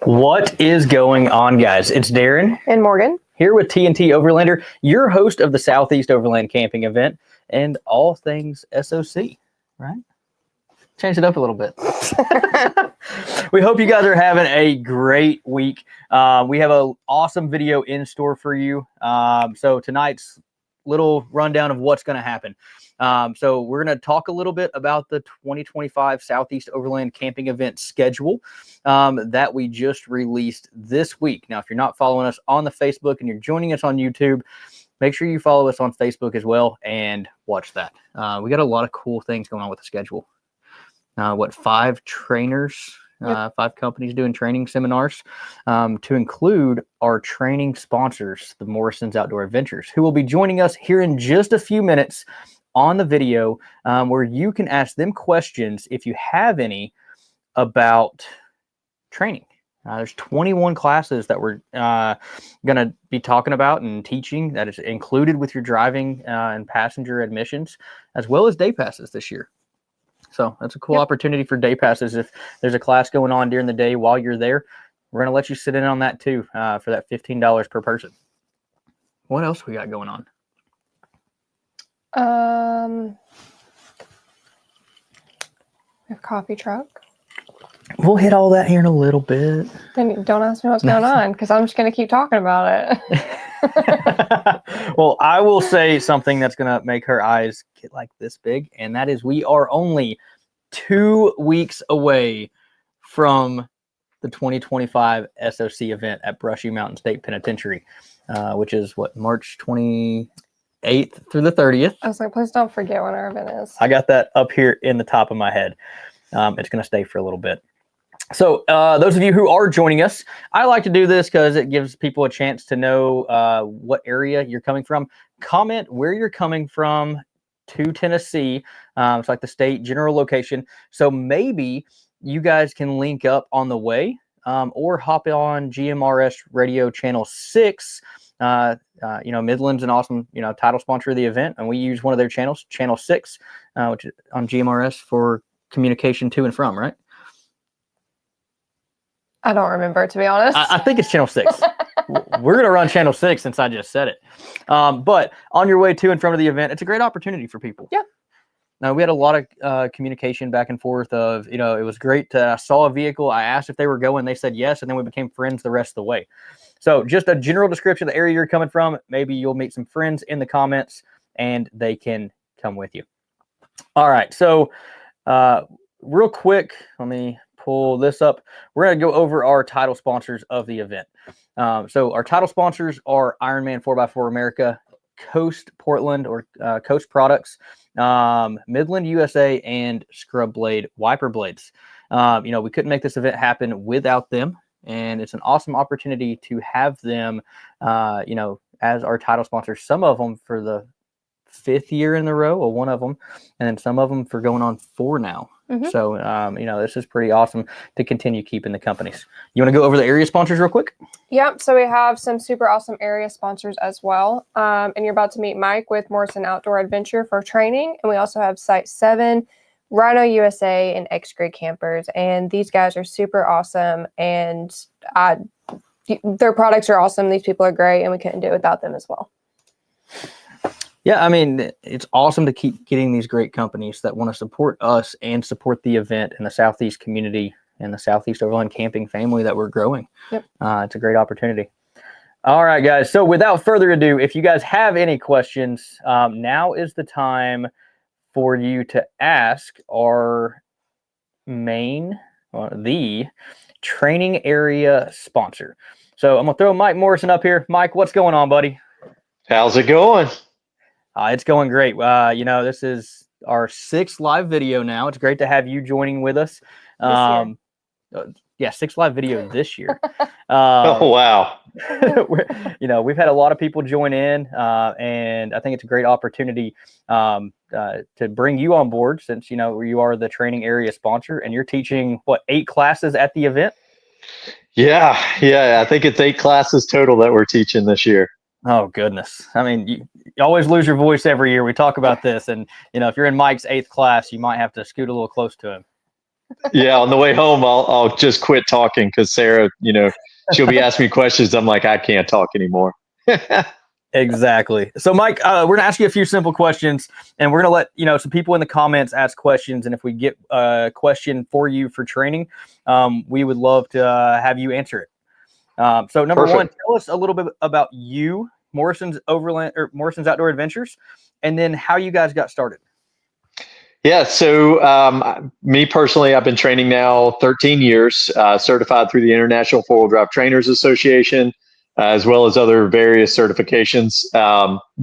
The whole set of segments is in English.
What is going on, guys? It's Darren and Morgan here with TNT Overlander, your host of the Southeast Overland Camping Event and all things SOC, right? Change it up a little bit. We hope you guys are having a great week. We have an awesome video in store for you. So tonight's little rundown of what's going to happen. So we're going to talk a little bit about the 2025 Southeast Overland Camping Event schedule that we just released this week. Now, if you're not following us on the Facebook and you're joining us on YouTube, make sure you follow us on Facebook as well and watch that. We got a lot of cool things going on with the schedule. 5 trainers, 5 companies doing training seminars to include our training sponsors, the Morrisons Outdoor Adventures, who will be joining us here in just a few minutes on the video where you can ask them questions if you have any about training. There's 21 classes that we're going to be talking about and teaching that is included with your driving and passenger admissions, as well as day passes this year. So that's a cool opportunity for day passes. If there's a class going on during the day while you're there, we're going to let you sit in on that too for that $15 per person. What else we got going on? A coffee truck. We'll hit all that here in a little bit. Then don't ask me what's going on because I'm just going to keep talking about it. Well, I will say something that's going to make her eyes get like this big, and that is we are only 2 weeks away from the 2025 SOC event at Brushy Mountain State Penitentiary, which is March 28th through the 30th. I was like, please don't forget when our event is. I got that up here in the top of my head. It's going to stay for a little bit. So those of you who are joining us, I like to do this because it gives people a chance to know what area you're coming from. Comment where you're coming from to Tennessee. It's like the state general location. So maybe you guys can link up on the way or hop on GMRS Radio Channel 6. Midland's an awesome, title sponsor of the event, and we use one of their channels, Channel 6, which is on GMRS for communication to and from, right? I don't remember, to be honest. I think it's Channel 6. We're going to run Channel 6 since I just said it. But on your way to and from the event, it's a great opportunity for people. Yeah. Now, we had a lot of communication back and forth of, it was great. I saw a vehicle. I asked if they were going. They said yes, and then we became friends the rest of the way. So just a general description of the area you're coming from. Maybe you'll meet some friends in the comments, and they can come with you. All right. So real quick, let me pull this up. We're going to go over our title sponsors of the event. So our title sponsors are Ironman 4x4 America, Coast Portland or Coast Products, Midland USA, and Scrub Blade Wiper Blades. We couldn't make this event happen without them, and it's an awesome opportunity to have them, as our title sponsors. Some of them for the 5th year in a row, or one of them, and then some of them for going on 4 now. Mm-hmm. So, this is pretty awesome to continue keeping the companies. You want to go over the area sponsors real quick? Yep. So we have some super awesome area sponsors as well. And you're about to meet Mike with Morrison Outdoor Adventure for training. And we also have Site 7, Rhino USA, and X-Grade Campers. And these guys are super awesome. And their products are awesome. These people are great. And we couldn't do it without them as well. Yeah, I mean, it's awesome to keep getting these great companies that want to support us and support the event and the Southeast community and the Southeast Overland Camping family that we're growing. Yep. It's a great opportunity. All right, guys. So without further ado, if you guys have any questions, now is the time for you to ask the training area sponsor. So I'm going to throw Mike Morrison up here. Mike, what's going on, buddy? How's it going? It's going great. This is our 6th live video now. It's great to have you joining with us. 6th live video this year. Oh, wow. We've had a lot of people join in, and I think it's a great opportunity to bring you on board since, you are the training area sponsor, and you're teaching, 8 classes at the event? Yeah. I think it's 8 classes total that we're teaching this year. Oh, goodness. I mean, you always lose your voice every year. We talk about this. And, if you're in Mike's 8th class, you might have to scoot a little close to him. Yeah, on the way home, I'll just quit talking because Sarah, she'll be asking me questions. I'm like, I can't talk anymore. Exactly. So, Mike, we're going to ask you a few simple questions, and we're going to let some people in the comments ask questions. And if we get a question for you for training, we would love to have you answer it. So, number one, tell us a little bit about you, Morrisons Outdoor Adventures, and then how you guys got started. Yeah, so me personally, I've been training now 13 years, certified through the International Four-Wheel Drive Trainers Association, as well as other various certifications,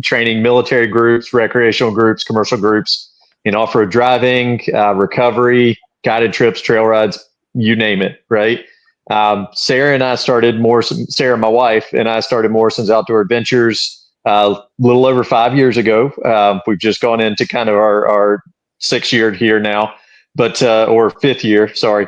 training military groups, recreational groups, commercial groups in off-road driving, recovery, guided trips, trail rides, you name it, right? Sarah, my wife, and I started Morrisons Outdoor Adventures a little over 5 years ago. We've just gone into kind of our 6th year here now, but or 5th year, sorry.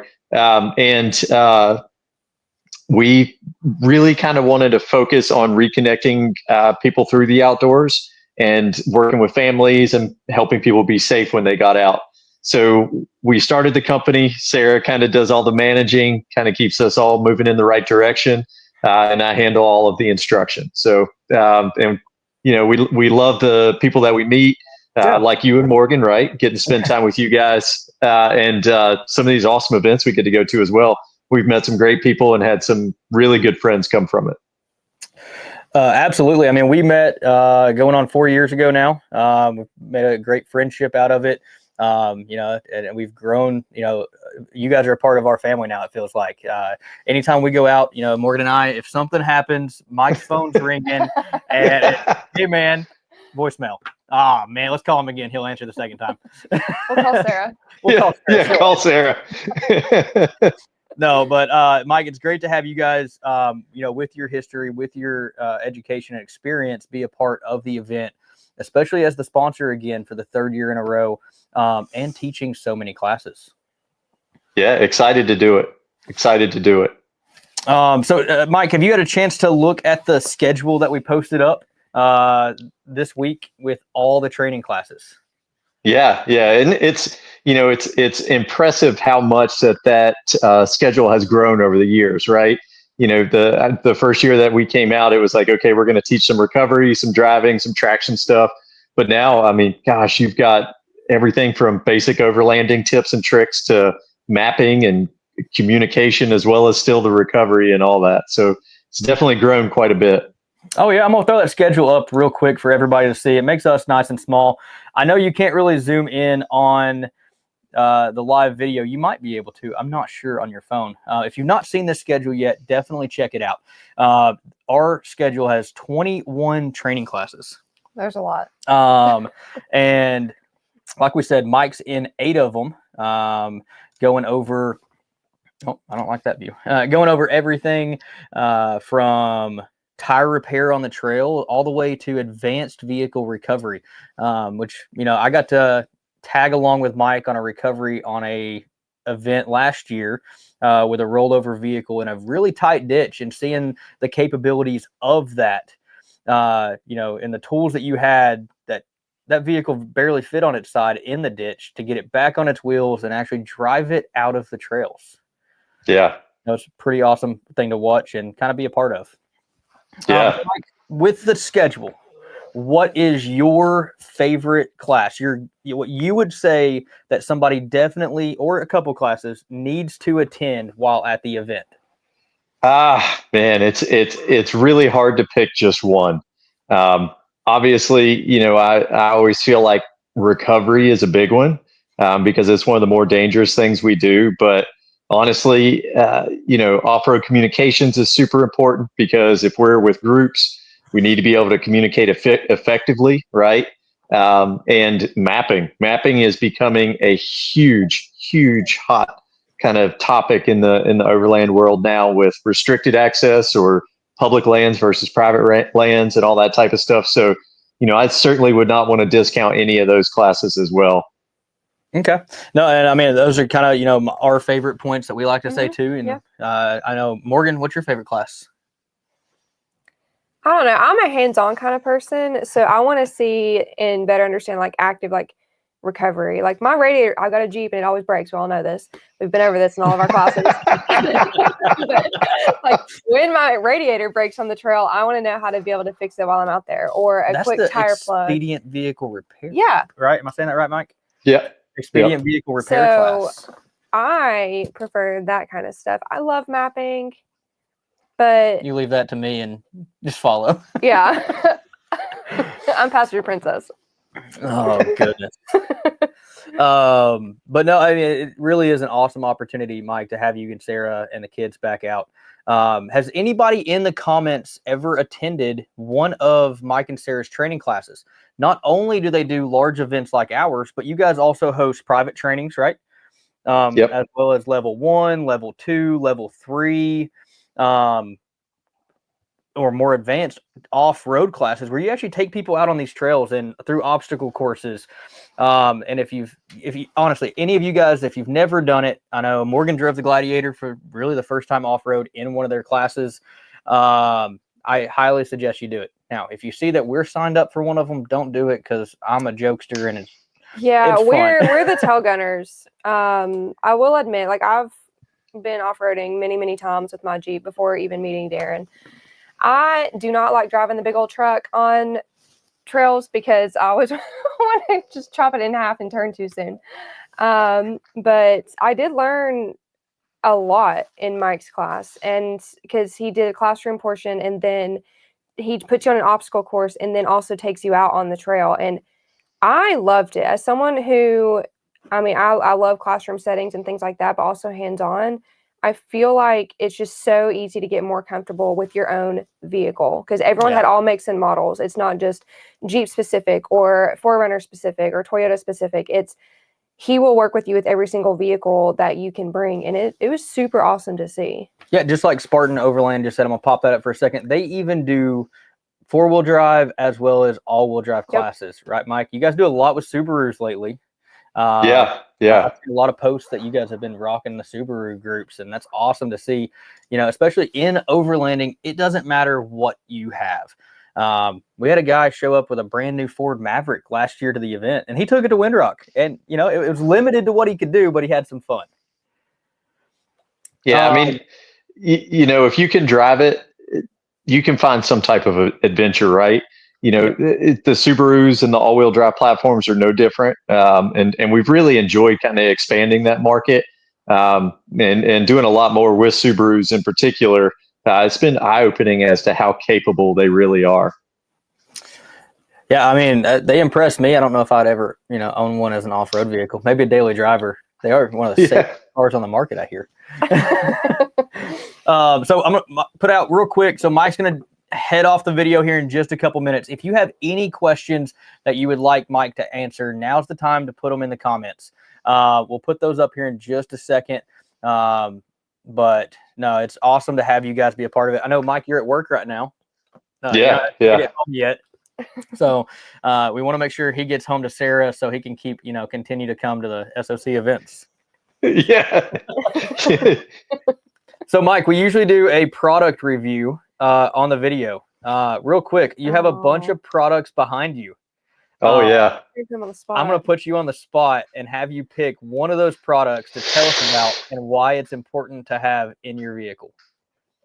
We really kind of wanted to focus on reconnecting people through the outdoors and working with families and helping people be safe when they got out. So we started the company. Sarah kind of does all the managing, kind of keeps us all moving in the right direction, and I handle all of the instruction. So, we love the people that we meet. Like you and Morgan, right? Getting to spend time with you guys, and some of these awesome events we get to go to as well. We've met some great people and had some really good friends come from it. Absolutely. I mean, we met going on 4 years ago now. We've made a great friendship out of it. And we've grown. You guys are a part of our family now. It feels like anytime we go out, Morgan and I, if something happens, Mike's phone's ringing, and hey, man, voicemail. Ah, man, let's call him again. He'll answer the second time. We'll call Sarah. Call Sarah. No, but Mike, it's great to have you guys, with your history, with your education and experience, be a part of the event, especially as the sponsor again for the 3rd year in a row, and teaching so many classes. Yeah, excited to do it. So, Mike, have you had a chance to look at the schedule that we posted up this week with all the training classes? Yeah, and it's impressive how much that schedule has grown over the years, right? The first year that we came out, it was like, okay, we're going to teach some recovery, some driving, some traction stuff. But now, I mean, gosh, you've got everything from basic overlanding tips and tricks to mapping and communication, as well as still the recovery and all that. So it's definitely grown quite a bit. Oh, yeah. I'm going to throw that schedule up real quick for everybody to see. It makes us nice and small. I know you can't really zoom in on the live video. You might be able to. I'm not sure on your phone. If you've not seen this schedule yet, definitely check it out. Our schedule has 21 training classes. There's a lot. And like we said, Mike's in 8 of them, going over. Oh, I don't like that view. Going over everything from tire repair on the trail all the way to advanced vehicle recovery, which, I got to tag along with Mike on a recovery on a event last year with a rollover vehicle in a really tight ditch, and seeing the capabilities of that, and the tools that you had, that vehicle barely fit on its side in the ditch to get it back on its wheels and actually drive it out of the trails. Yeah. It's a pretty awesome thing to watch and kind of be a part of. Yeah. Mike, with the schedule, what is your favorite class? What you would say that somebody definitely, or a couple classes, needs to attend while at the event? Man, it's really hard to pick just one. Obviously, I always feel like recovery is a big one because it's one of the more dangerous things we do. But honestly, off-road communications is super important, because if we're with groups, we need to be able to communicate effectively, right? And mapping is becoming a huge hot kind of topic in the overland world now, with restricted access or public lands versus private lands and all that type of stuff. So, I certainly would not want to discount any of those classes as well. Okay. No, and I mean, those are kind of, our favorite points that we like to say too. And I know, Morgan, what's your favorite class? I don't know. I'm a hands-on kind of person, so I want to see and better understand active recovery. Like my radiator, I got a Jeep and it always breaks. We all know this. We've been over this in all of our classes. But, like when my radiator breaks on the trail, I want to know how to be able to fix it while I'm out there, or a That's quick the tire plug. expedient vehicle repair. Yeah. Right? Am I saying that right, Mike? Yeah. Expedient vehicle repair class. I prefer that kind of stuff. I love mapping, but You leave that to me and just follow. yeah. I'm passenger princess. Oh goodness. But no, I mean, it really is an awesome opportunity, Mike, to have you and Sarah and the kids back out. Has anybody in the comments ever attended one of Mike and Sarah's training classes? Not only do they do large events like ours, but you guys also host private trainings, right? As well as level 1, level 2, level 3, or more advanced off-road classes where you actually take people out on these trails and through obstacle courses. And if you honestly, any of you guys, if you've never done it, I know Morgan drove the Gladiator for really the first time off-road in one of their classes. I highly suggest you do it. Now, if you see that we're signed up for one of them, don't do it because I'm a jokester and it's we're the tail gunners. I will admit, like I've been off-roading many times with my Jeep before even meeting Darren. I do not like driving the big old truck on trails because I always want to just chop it in half and turn too soon. But I did learn a lot in Mike's class, and because he did a classroom portion and then he puts you on an obstacle course and then also takes you out on the trail. And I loved it. As someone who, I mean, I love classroom settings and things like that, but also hands-on. I feel like it's just so easy to get more comfortable with your own vehicle because everyone had all makes and models. It's not just Jeep specific or 4Runner specific or Toyota specific. He will work with you with every single vehicle that you can bring. And it was super awesome to see. Yeah, just like Spartan Overland just said, I'm going to pop that up for a second. They even do 4-wheel drive as well as all-wheel drive classes, right, Mike? You guys do a lot with Subarus lately. I've seen a lot of posts that you guys have been rocking the Subaru groups, and that's awesome to see. You know, especially in overlanding, it doesn't matter what you have. We had a guy show up with a brand new Ford Maverick last year to the event, and he took it to Windrock, and you know, it was limited to what he could do, but he had some fun. Yeah, I mean, you know, if you can drive it, you can find some type of adventure, right? You know, the Subarus and the all-wheel drive platforms are no different. And we've really enjoyed kind of expanding that market and doing a lot more with Subarus in particular. It's been eye-opening as to how capable they really are. Yeah, I mean, they impressed me. I don't know if I'd ever, you know, own one as an off-road vehicle. Maybe a daily driver. They are one of the safest cars on the market, I hear. So I'm going to put out real quick. So Mike's going to head off the video here in just a couple minutes. If you have any questions that you would like Mike to answer, now's the time to put them in the comments. We'll put those up here in just a second. But no, it's awesome to have you guys be a part of it. I know, Mike, you're at work right now. You're not at home yet. So we want to make sure he gets home to Sarah so he can keep, you know, continue to come to the SOC events. Yeah. So Mike, we usually do a product review on the video. Real quick, you have a bunch of products behind you. Oh, yeah. I'm going to put you on the spot and have you pick one of those products to tell us about and why it's important to have in your vehicle.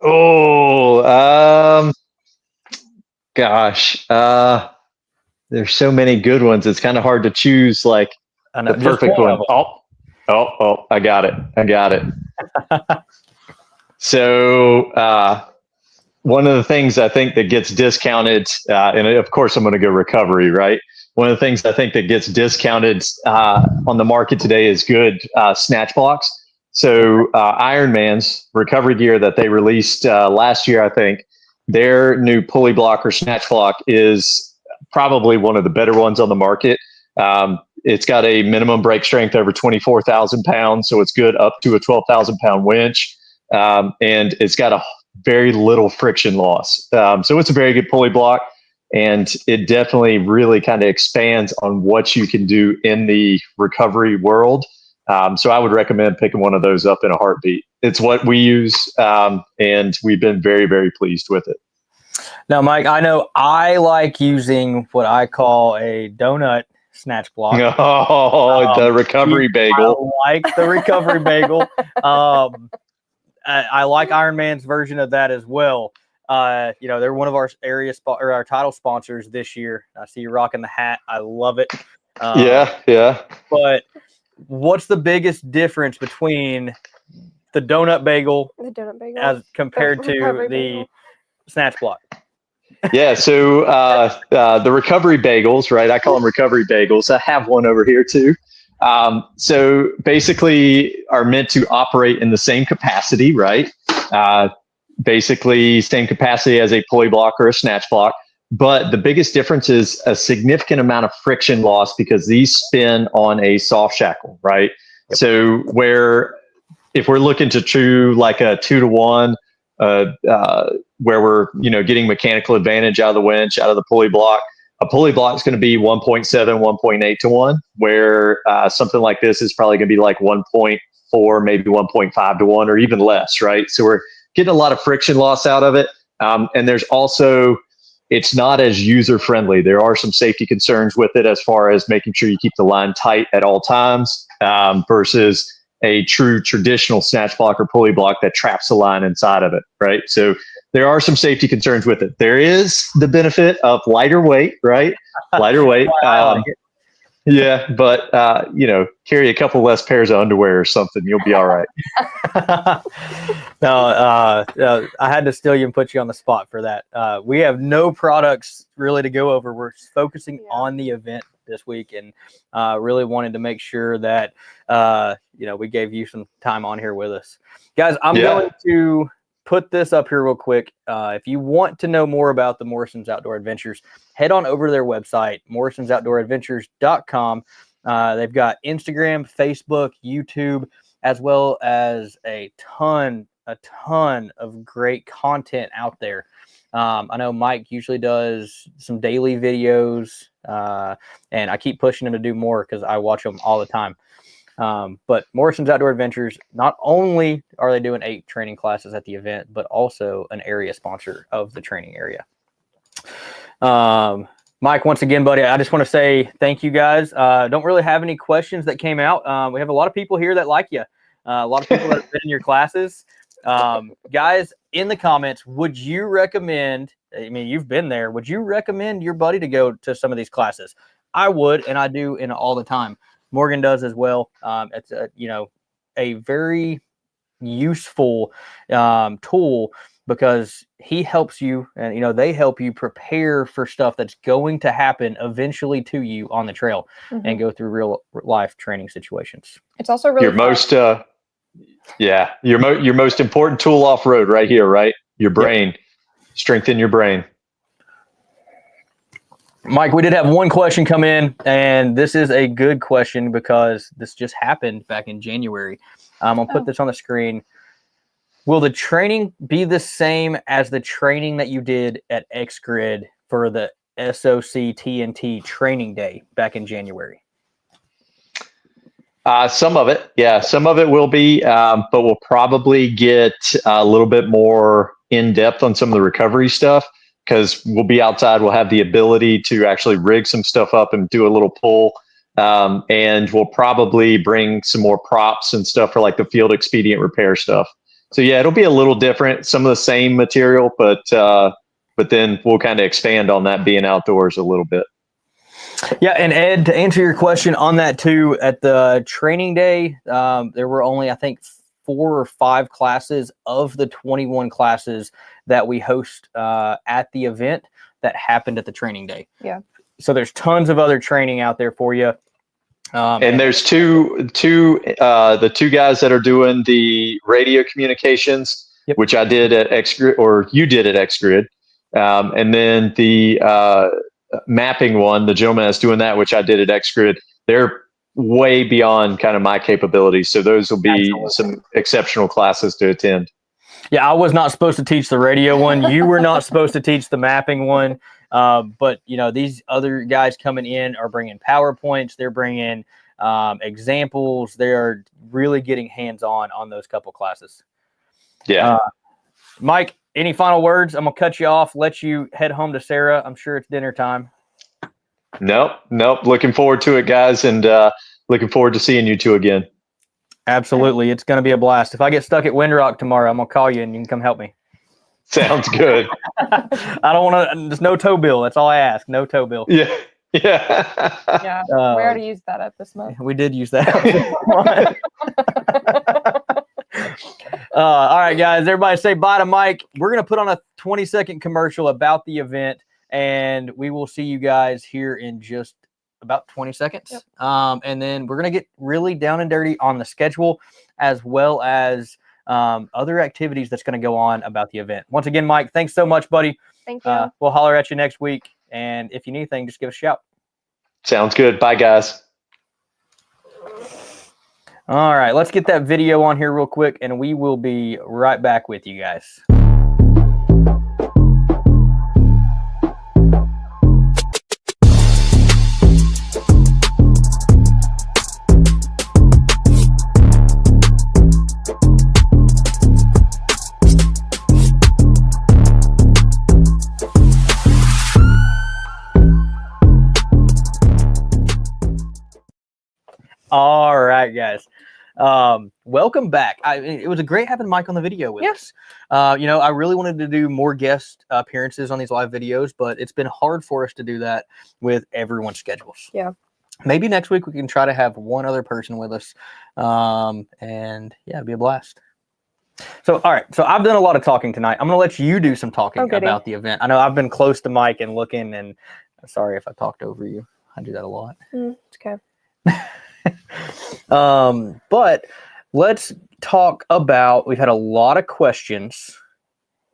Oh, gosh. There's so many good ones. It's kind of hard to choose like the perfect one. Oh, I got it. So, one of the things I think that gets discounted, and of course I'm going to go recovery, right? One of the things I think that gets discounted on the market today is good snatch blocks. So Ironman's recovery gear that they released last year, I think, their new pulley block or snatch block is probably one of the better ones on the market. It's got a minimum brake strength over 24,000 pounds, so it's good up to a 12,000 pound winch, and it's got a very little friction loss. So it's a very good pulley block, and it definitely really kind of expands on what you can do in the recovery world. So I would recommend picking one of those up in a heartbeat. It's what we use, and we've been very, very pleased with it. Now, Mike, I know I like using what I call a donut snatch block. Oh, the recovery bagel. I like the recovery bagel. I like Iron Man's version of that as well. They're one of our our title sponsors this year. I see you rocking the hat. I love it. Yeah. But what's the biggest difference between the donut bagel, as compared to the bagel. snatch block? Yeah, so the recovery bagels, right? I call them recovery bagels. I have one over here too. So basically are meant to operate in the same capacity, right? Basically same capacity as a pulley block or a snatch block. But the biggest difference is a significant amount of friction loss because these spin on a soft shackle, right? Yep. So if we're looking to true like a 2-to-1, where we're getting mechanical advantage out of the winch, out of the pulley block, a pulley block is going to be 1.7, 1.8 to 1, where something like this is probably going to be like 1.4, maybe 1.5 to 1, or even less, right? So we're getting a lot of friction loss out of it. And there's also, it's not as user friendly. There are some safety concerns with it as far as making sure you keep the line tight at all times versus a true traditional snatch block or pulley block that traps the line inside of it, right? So there are some safety concerns with it. There is the benefit of lighter weight, right? Lighter weight. Yeah, but carry a couple less pairs of underwear or something, you'll be all right. No, I had to steal you and put you on the spot for that. We have no products really to go over. We're focusing on the event this week, and really wanted to make sure that we gave you some time on here with us, guys. I'm going to put this up here real quick. If you want to know more about the Morrisons Outdoor Adventures, head on over to their website, morrisonsoutdooradventures.com. They've got Instagram, Facebook, YouTube, as well as a ton of great content out there. I know Mike usually does some daily videos, and I keep pushing him to do more because I watch them all the time. But Morrisons Outdoor Adventures, not only are they doing 8 training classes at the event, but also an area sponsor of the training area. Mike, once again, buddy, I just want to say thank you, guys. Don't really have any questions that came out. We have a lot of people here that like you. A lot of people that have been in your classes. Guys, in the comments, would you recommend, I mean, you've been there, would you recommend your buddy to go to some of these classes? I would, and I do all the time. Morgan does as well. It's a very useful tool because he helps you, and they help you prepare for stuff that's going to happen eventually to you on the trail, and go through real life training situations. It's also really your most important tool off road right here, right? Your brain. Strengthen your brain. Mike, we did have one question come in, and this is a good question because this just happened back in January. I'm going to put this on the screen. Will the training be the same as the training that you did at X-Grid for the SOC TNT training day back in January? Some of it, some of it will be, but we'll probably get a little bit more in depth on some of the recovery stuff because we'll be outside. We'll have the ability to actually rig some stuff up and do a little pull. And we'll probably bring some more props and stuff for like the field expedient repair stuff. So yeah, it'll be a little different, some of the same material, but then we'll kind of expand on that being outdoors a little bit. Yeah, and Ed, to answer your question on that too, at the training day, there were only, I think, 4 or 5 classes of the 21 classes that we host at the event that happened at the training day. Yeah. So there's tons of other training out there for you. And there's the 2 guys that are doing the radio communications, which I did at X-Grid, or you did at X-Grid. And then the mapping one, the gentleman that's doing that, which I did at X-Grid, they're way beyond kind of my capabilities. So those will be some exceptional classes to attend. Yeah, I was not supposed to teach the radio one. You were not supposed to teach the mapping one. But these other guys coming in are bringing PowerPoints. They're bringing examples. They are really getting hands-on on those couple classes. Yeah. Mike, any final words? I'm going to cut you off, let you head home to Sarah. I'm sure it's dinner time. Nope. Looking forward to it, guys, and looking forward to seeing you two again. Absolutely. It's going to be a blast. If I get stuck at Windrock tomorrow, I'm going to call you and you can come help me. Sounds good. I don't want to, there's no tow bill. That's all I ask. No tow bill. Yeah. Yeah. We already used that up this month. We did use that. All right, guys. Everybody say bye to Mike. We're going to put on a 20-second commercial about the event, and we will see you guys here in just about 20 seconds. Yep. And then we're going to get really down and dirty on the schedule as well as other activities that's going to go on about the event. Once again, Mike, thanks so much, buddy. Thank you. We'll holler at you next week. And if you need anything, just give us a shout. Sounds good. Bye, guys. All right, let's get that video on here real quick, and we will be right back with you guys. All right, guys. Welcome back. It was a great having Mike on the video with us. I really wanted to do more guest appearances on these live videos, but it's been hard for us to do that with everyone's schedules. Yeah. Maybe next week we can try to have one other person with us. And yeah, it'd be a blast. So, all right. So I've done a lot of talking tonight. I'm going to let you do some talking about the event. I know I've been close to Mike and looking, and sorry if I talked over you. I do that a lot. It's okay. But let's talk about, we've had a lot of questions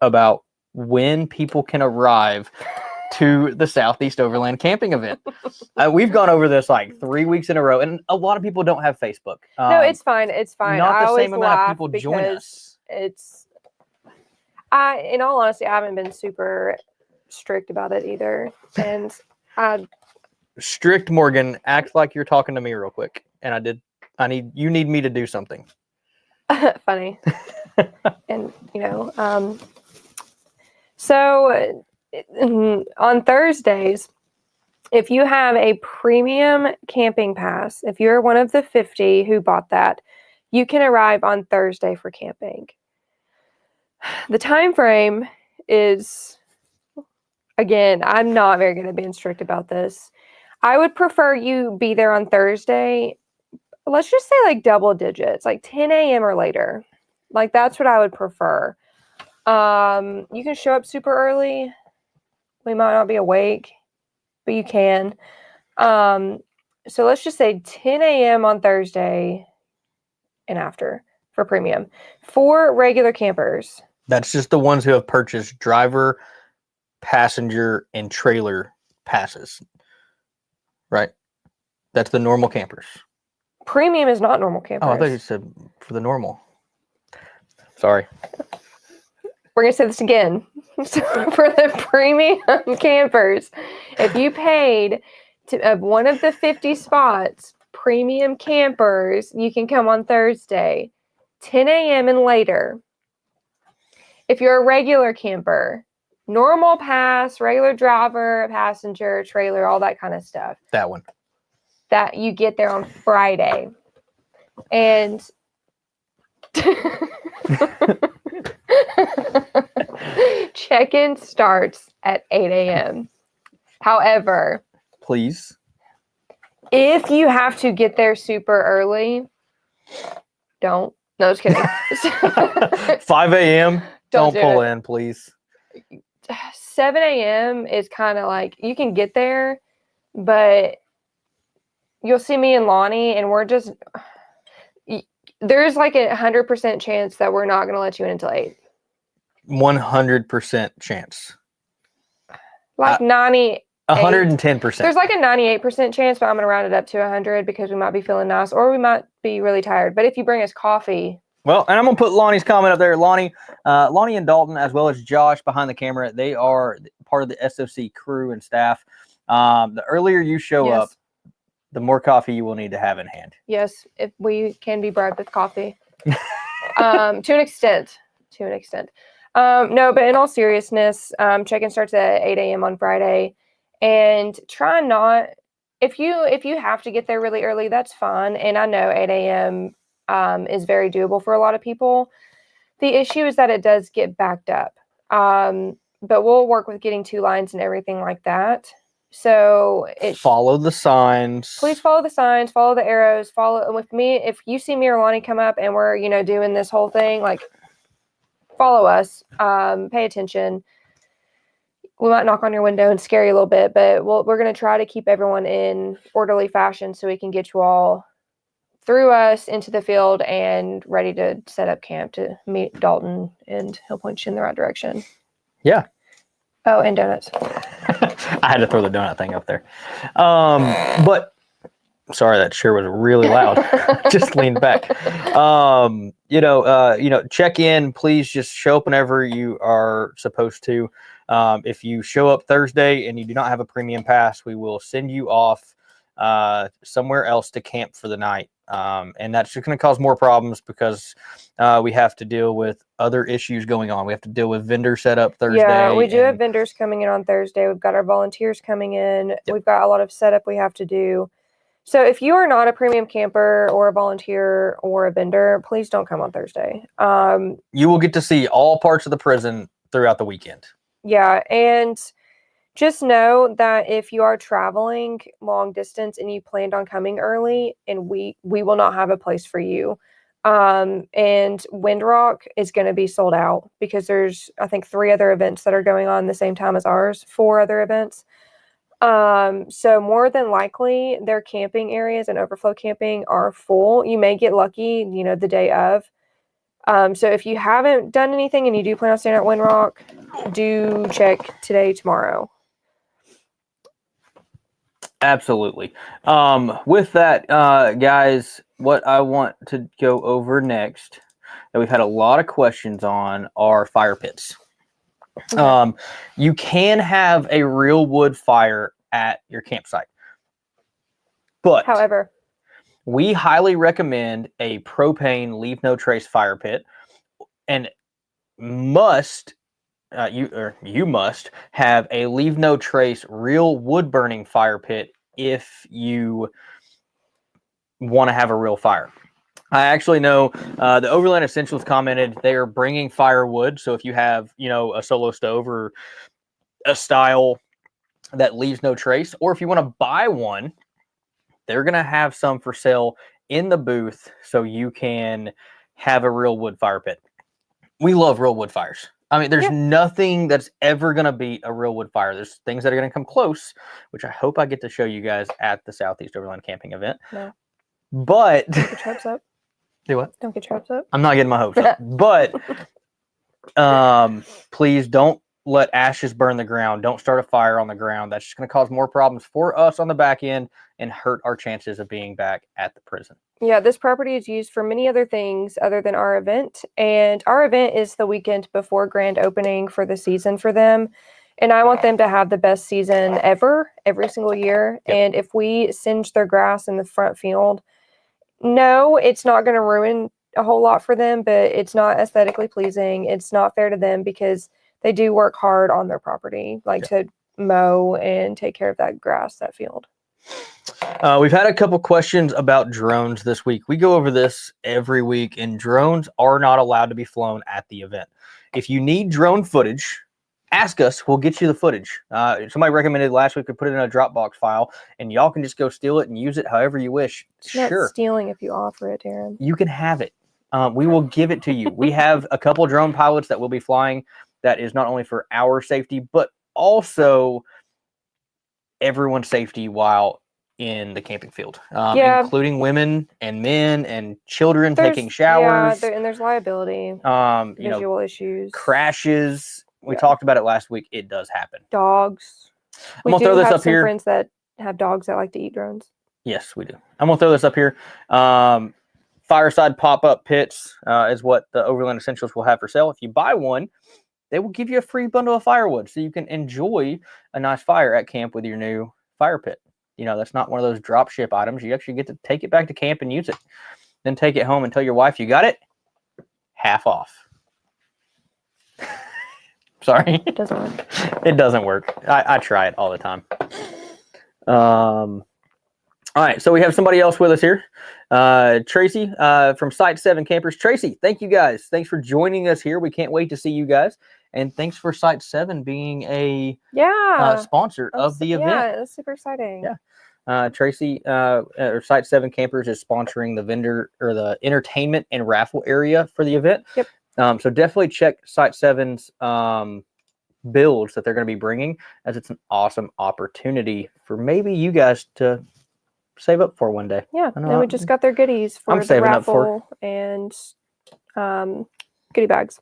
about when people can arrive to the Southeast Overland Camping Event. We've gone over this like 3 weeks in a row, and a lot of people don't have Facebook. No, it's fine. It's fine. Not the same amount of people join us. In all honesty, I haven't been super strict about it either. And Strict Morgan, act like you're talking to me real quick. And you need me to do something. funny. And, so on Thursdays, if you have a premium camping pass, if you're one of the 50 who bought that, you can arrive on Thursday for camping. The time frame is, again, I'm not very good at being strict about this. I would prefer you be there on Thursday. Let's just say like double digits, like 10 a.m. or later. Like that's what I would prefer. You can show up super early. We might not be awake, but you can. So let's just say 10 a.m. on Thursday and after for premium. For regular campers. That's just the ones who have purchased driver, passenger, and trailer passes. Right? That's the normal campers. Premium is not normal campers. Oh, I thought you said for the normal. Sorry. We're going to say this again. So for the premium campers, if you paid to one of the 50 spots, premium campers, you can come on Thursday, 10 a.m. and later. If you're a regular camper, normal pass, regular driver, passenger, trailer, all that kind of stuff. That one. That you get there on Friday. And check-in starts at 8 a.m. However, please, if you have to get there super early, don't. No, just kidding. 5 a.m. Don't pull it. in, please. 7 a.m. is kind of like, you can get there, but you'll see me and Lonnie, and we're just, there's like 100% chance that we're not going to let you in until 8. 100% chance. Like 110%. There's like a 98% chance, but I'm going to round it up to 100 because we might be feeling nice or we might be really tired. But if you bring us coffee. Well, and I'm going to put Lonnie's comment up there. Lonnie and Dalton, as well as Josh behind the camera, they are part of the SOC crew and staff. The earlier you show up, the more coffee you will need to have in hand. Yes, if we can be bribed with coffee. To an extent. No, but in all seriousness, check-in starts at 8 a.m. on Friday. And try not, if you have to get there really early, that's fine. And I know 8 a.m. Is very doable for a lot of people. The issue is that it does get backed up. But we'll work with getting 2 lines and everything like that. So follow the signs. Please follow the signs, follow the arrows, follow with me. If you see me or Lonnie come up and we're, doing this whole thing, like, follow us, pay attention. We might knock on your window and scare you a little bit, but we're going to try to keep everyone in orderly fashion so we can get you all through us into the field and ready to set up camp to meet Dalton, and he'll point you in the right direction. Yeah. Oh, and donuts. I had to throw the donut thing up there. But sorry, that chair was really loud. Just leaned back. Check in. Please just show up whenever you are supposed to. If you show up Thursday and you do not have a premium pass, we will send you off somewhere else to camp for the night. And that's just going to cause more problems because we have to deal with other issues going on. We have to deal with vendor setup Thursday. Yeah, we do have vendors coming in on Thursday. We've got our volunteers coming in. Yep. We've got a lot of setup we have to do. So if you are not a premium camper or a volunteer or a vendor, please don't come on Thursday. You will get to see all parts of the prison throughout the weekend. Yeah, and just know that if you are traveling long distance and you planned on coming early, and we will not have a place for you. And Windrock is going to be sold out because there's, I think, 3 other events that are going on the same time as ours, 4 other events. So more than likely their camping areas and overflow camping are full. You may get lucky, the day of. So if you haven't done anything and you do plan on staying at Windrock, do check today, tomorrow. Absolutely. With that, guys, what I want to go over next that we've had a lot of questions on are fire pits. Okay. You can have a real wood fire at your campsite, but however, we highly recommend a propane leave no trace fire pit, and you must have a leave no trace real wood burning fire pit if you want to have a real fire. I actually know the Overland Essentials commented they are bringing firewood. So if you have, a solo stove or a style that leaves no trace, or if you want to buy one, they're going to have some for sale in the booth so you can have a real wood fire pit. We love real wood fires. I mean, there's nothing that's ever going to beat a real wood fire. There's things that are going to come close, which I hope I get to show you guys at the Southeast Overland Camping Event. No. But don't get your hopes up. Do what? Don't get your hopes up. I'm not getting my hopes up. But please don't let ashes burn the ground. Don't start a fire on the ground. That's just going to cause more problems for us on the back end and hurt our chances of being back at the prison. Yeah, this property is used for many other things other than our event. And our event is the weekend before grand opening for the season for them. And I want them to have the best season ever, every single year. Yep. And if we singe their grass in the front field, no, it's not going to ruin a whole lot for them, but it's not aesthetically pleasing. It's not fair to them because they do work hard on their property, to mow and take care of that grass, that field. We've had a couple questions about drones this week. We go over this every week, and drones are not allowed to be flown at the event. If you need drone footage, ask us. We'll get you the footage. Somebody recommended last week we put it in a Dropbox file, and y'all can just go steal it and use it however you wish. It's not stealing if you offer it, Darren. You can have it. We will give it to you. We have a couple drone pilots that will be flying. That is not only for our safety, but also everyone's safety while in the camping field, including women and men and children taking showers. Yeah, and there's liability, visual issues, crashes. We talked about it last week. It does happen. Dogs. I'm going to throw this up here. Friends that have dogs that like to eat drones. Yes, we do. I'm going to throw this up here. Fireside pop-up pits is what the Overland Essentials will have for sale. If you buy one, they will give you a free bundle of firewood so you can enjoy a nice fire at camp with your new fire pit. That's not one of those drop ship items. You actually get to take it back to camp and use it. Then take it home and tell your wife you got it. Half off. Sorry. It doesn't work. It doesn't work. I try it all the time. All right, so we have somebody else with us here. Tracy from Site 7 Campers. Tracy, thank you guys. Thanks for joining us here. We can't wait to see you guys. And thanks for Site 7 being a sponsor of the event. Yeah, it's super exciting. Yeah. Tracy, or Site 7 Campers is sponsoring the vendor or the entertainment and raffle area for the event. Yep. So definitely check Site 7's builds that they're going to be bringing, as it's an awesome opportunity for maybe you guys to save up for one day. Yeah, and we just got their goodies for the raffle and goodie bags.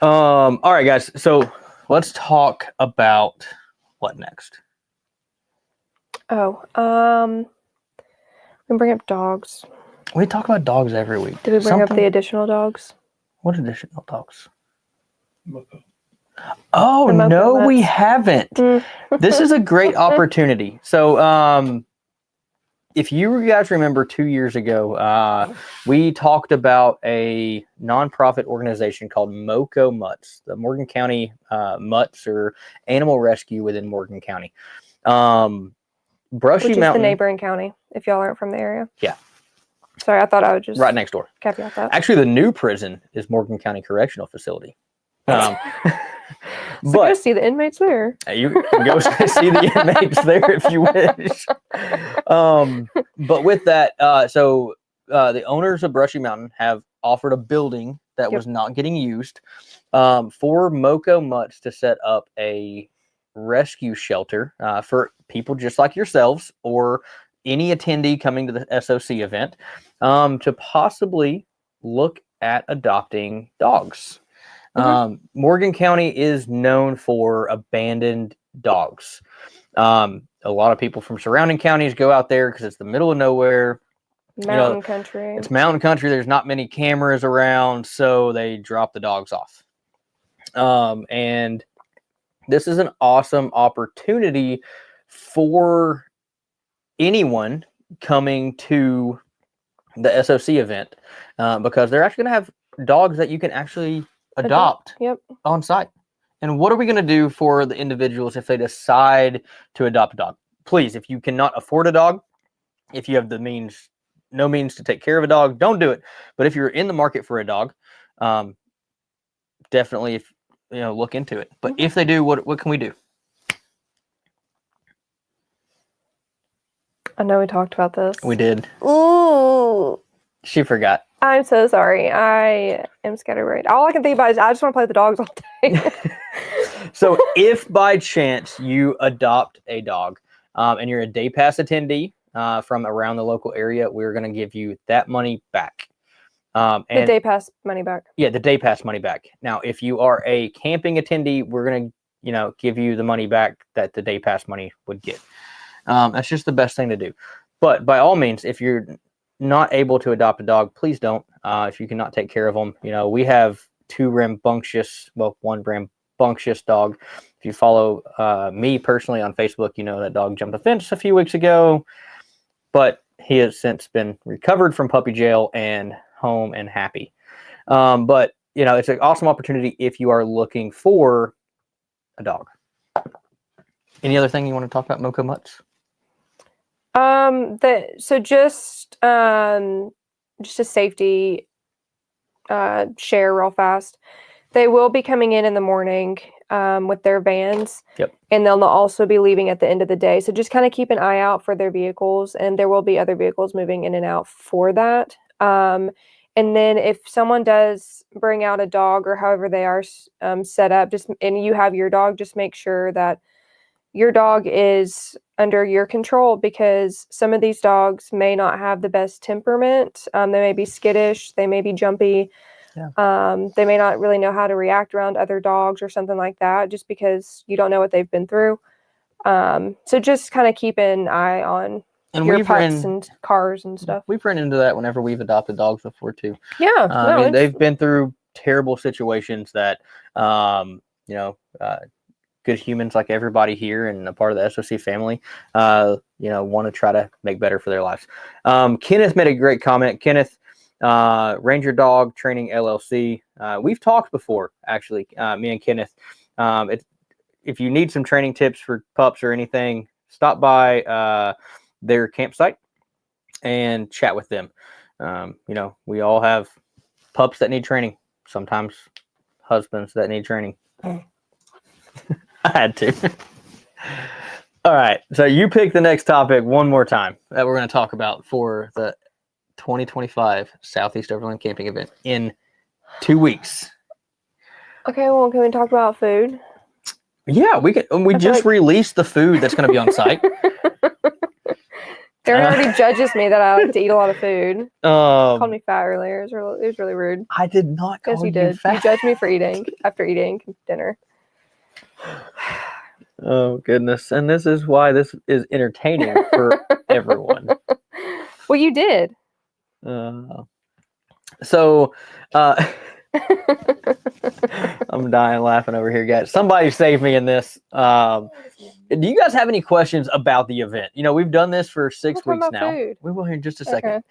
All right, guys. So let's talk about what next. Oh, we bring up dogs. We talk about dogs every week. Did we bring up the additional dogs? What additional dogs? Oh, no, we haven't. This is a great opportunity. So, if you guys remember 2 years ago, we talked about a nonprofit organization called MoCo Mutts, the Morgan County Mutts, or animal rescue within Morgan County. Brushy Which is Mountain, the neighboring county, if y'all aren't from the area. Yeah. Sorry, I thought I would just right next door. caveat that. Actually, the new prison is Morgan County Correctional Facility. So But go see the inmates there. you can go see the inmates there if you wish. But with that, so the owners of Brushy Mountain have offered a building that was not getting used for MoCo Mutts to set up a rescue shelter for people just like yourselves or any attendee coming to the SOC event to possibly look at adopting dogs. Morgan County is known for abandoned dogs. A lot of people from surrounding counties go out there because it's the middle of nowhere. Mountain country. It's mountain country. There's not many cameras around, so they drop the dogs off. And this is an awesome opportunity for anyone coming to the SOC event because they're actually going to have dogs that you can actually adopt on site. And what are we going to do for the individuals if they decide to adopt a dog? Please, if you cannot afford a dog, if you have the means, no means to take care of a dog, don't do it. But if you're in the market for a dog, definitely look into it. But if they do, what can we do? I know we talked about this. We did. Ooh. She forgot. I'm so sorry. I am scatterbrained. All I can think about is I just want to play with the dogs all day. So if by chance you adopt a dog and you're a day pass attendee from around the local area, we're going to give you that money back. And the day pass money back. Yeah, the day pass money back. Now, if you are a camping attendee, we're going to, give you the money back that the day pass money would get. That's just the best thing to do. But by all means, if you're not able to adopt a dog, please don't. If you cannot take care of them, we have one rambunctious dog. If you follow me personally on Facebook, that dog jumped a fence a few weeks ago, but he has since been recovered from puppy jail and home and happy. But it's an awesome opportunity if you are looking for a dog. Any other thing you want to talk about MoCo Mutts? So just a safety share real fast. They will be coming in the morning with their vans. Yep. And they'll also be leaving at the end of the day. So just kind of keep an eye out for their vehicles, and there will be other vehicles moving in and out for that. And then if someone does bring out a dog or however they are set up, and you have your dog, just make sure that your dog is under your control, because some of these dogs may not have the best temperament. They may be skittish. They may be jumpy. Yeah. They may not really know how to react around other dogs or something like that, just because you don't know what they've been through. So just kind of keep an eye on your pets and cars and stuff. We've run into that whenever we've adopted dogs before too. Yeah. They've been through terrible situations that, good humans like everybody here and a part of the SOC family, want to try to make better for their lives. Kenneth made a great comment. Kenneth Ranger Dog Training LLC. We've talked before, actually, me and Kenneth. If you need some training tips for pups or anything, stop by their campsite and chat with them. We all have pups that need training. Sometimes husbands that need training. I had to. All right. So you pick the next topic one more time that we're going to talk about for the 2025 Southeast Overland Camping Event in 2 weeks. Okay, well, can we talk about food? Yeah, we can. We just released the food that's going to be on site. Darren already judges me that I like to eat a lot of food. Called me fat earlier. It was really rude. I did not call you did. fat. You judged me for eating after eating dinner. Oh, goodness. And this is why this is entertaining for everyone. Well, you did. I'm dying laughing over here, guys. Somebody save me in this. Do you guys have any questions about the event? We've done this for 6 weeks now. Food. We will here in just a second.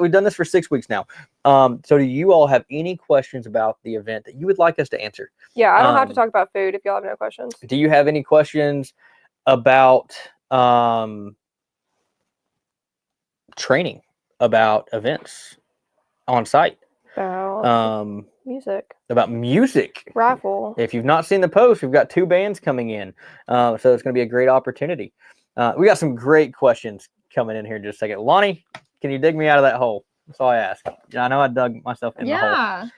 We've done this for 6 weeks now. So do you all have any questions about the event that you would like us to answer? Yeah, I don't have to talk about food if y'all have no questions. Do you have any questions about training, about events on site? About music. Raffle. If you've not seen the post, we've got 2 bands coming in. So it's going to be a great opportunity. We got some great questions coming in here in just a second. Lonnie, can you dig me out of that hole? That's all I ask. I know I dug myself in the hole. Yeah.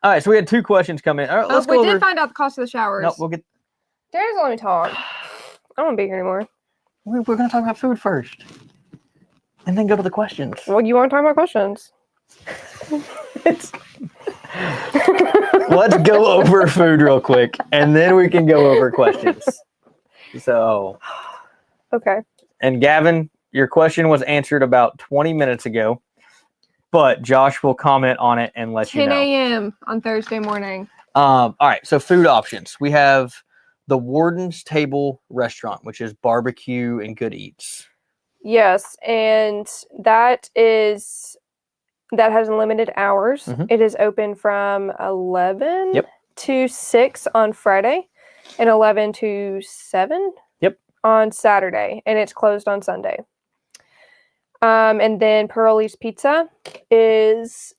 All right, so we had 2 questions come in. All right, we did find out the cost of the showers. No, we'll get. Darren's let me talk. I don't want to be here anymore. We're going to talk about food first, and then go to the questions. Well, you want to talk about questions? Let's go over food real quick, and then we can go over questions. So, okay. And Gavin, your question was answered about 20 minutes ago, but Josh will comment on it and let you know. 10 a.m. on Thursday morning. All right, so food options. We have the Warden's Table Restaurant, which is barbecue and good eats. Yes, and that has limited hours. Mm-hmm. It is open from 11 Yep. to 6 on Friday and 11 to 7 on Saturday, and it's closed on Sunday. And then Piroli's Pizza has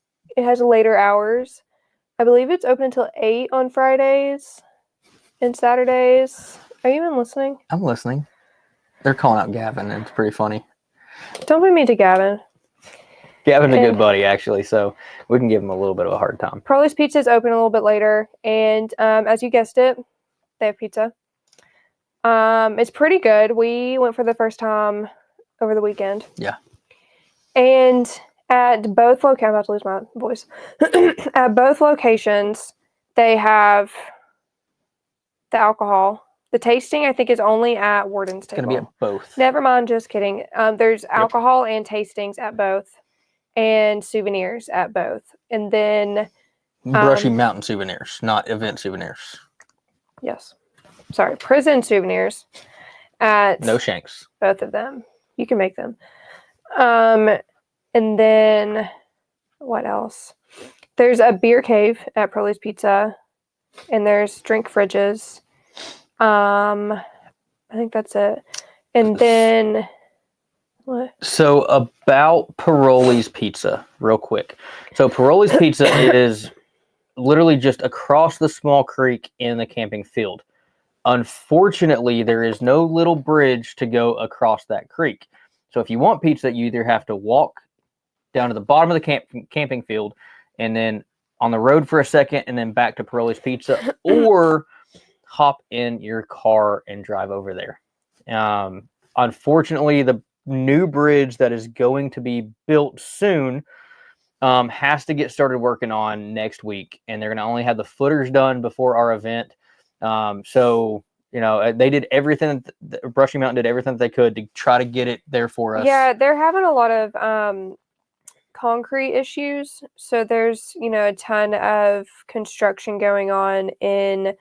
later hours. I believe it's open until 8 on Fridays and Saturdays. Are you even listening? I'm listening. They're calling out Gavin, and it's pretty funny. Don't be mean to Gavin. Gavin's a good buddy, actually, so we can give him a little bit of a hard time. Piroli's Pizza is open a little bit later, and as you guessed it, they have pizza. It's pretty good. We went for the first time over the weekend. Yeah. And at both locations, I'm about to lose my voice. At both locations, they have the alcohol. The tasting, I think, is only at Warden's Table. It's going to be at both. Never mind, just kidding. There's alcohol and tastings at both, and souvenirs at both. And then Brushy Mountain souvenirs, not event souvenirs. Yes. Sorry, prison souvenirs at no shanks. Both of them. You can make them. And then what else? There's a beer cave at Piroli's Pizza, and there's drink fridges. I think that's it. And then what? So about Piroli's Pizza, real quick. So Piroli's Pizza is literally just across the small creek in the camping field. Unfortunately, there is no little bridge to go across that creek. So if you want pizza, you either have to walk down to the bottom of the camping field and then on the road for a second and then back to Piroli's Pizza, or hop in your car and drive over there. Unfortunately, the new bridge that is going to be built soon has to get started working on next week, and they're going to only have the footers done before our event. So, they did everything. Brushy Mountain did everything that they could to try to get it there for us. Yeah, they're having a lot of concrete issues. So there's, a ton of construction going on in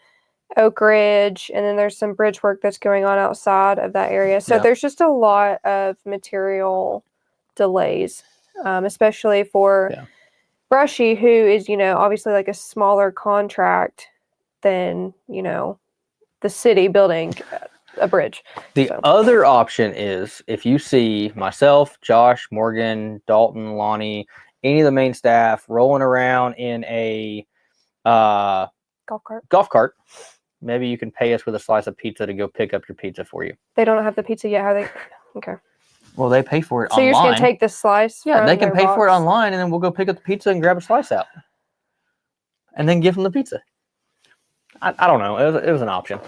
Oak Ridge, and then there's some bridge work that's going on outside of that area. So there's just a lot of material delays especially for Brushy, who is, obviously like a smaller contract than, the city building a bridge. The other option is if you see myself, Josh, Morgan, Dalton, Lonnie, any of the main staff rolling around in a golf cart, maybe you can pay us with a slice of pizza to go pick up your pizza for you. They don't have the pizza yet, have they? Okay. Well, they pay for it so online. You're just going to take the slice? Yeah, they can pay box? for it online, and then we'll go pick up the pizza and grab a slice out. And then give them the pizza. I don't know. It was an option.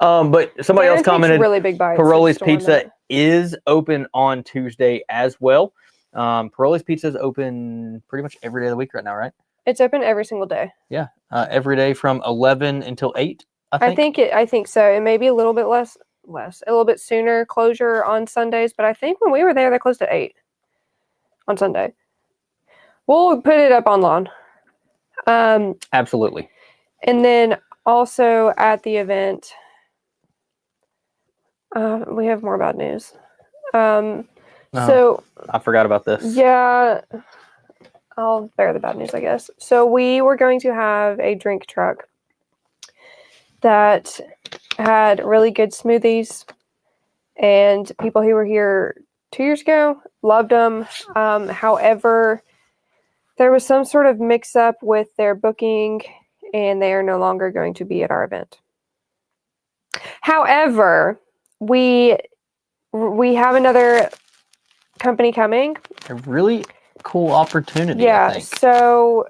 But somebody else commented, really big bites. Paroli's Pizza is open on Tuesday as well. Paroli's Pizza is open pretty much every day of the week right now, right? It's open every single day. Yeah, every day from 11 until 8, I think so. It may be a little bit less, a little bit sooner closure on Sundays, but I think when we were there, they closed at 8 on Sunday. We'll put it up online. Absolutely. And then also at the event, we have more bad news. So I forgot about this. Yeah, I'll bear the bad news, I guess. So we were going to have a drink truck that had really good smoothies, and people who were here 2 years ago loved them. However, there was some sort of mix-up with their booking, and they are no longer going to be at our event. However, we have another company coming. A really cool opportunity. Yeah. I think. So,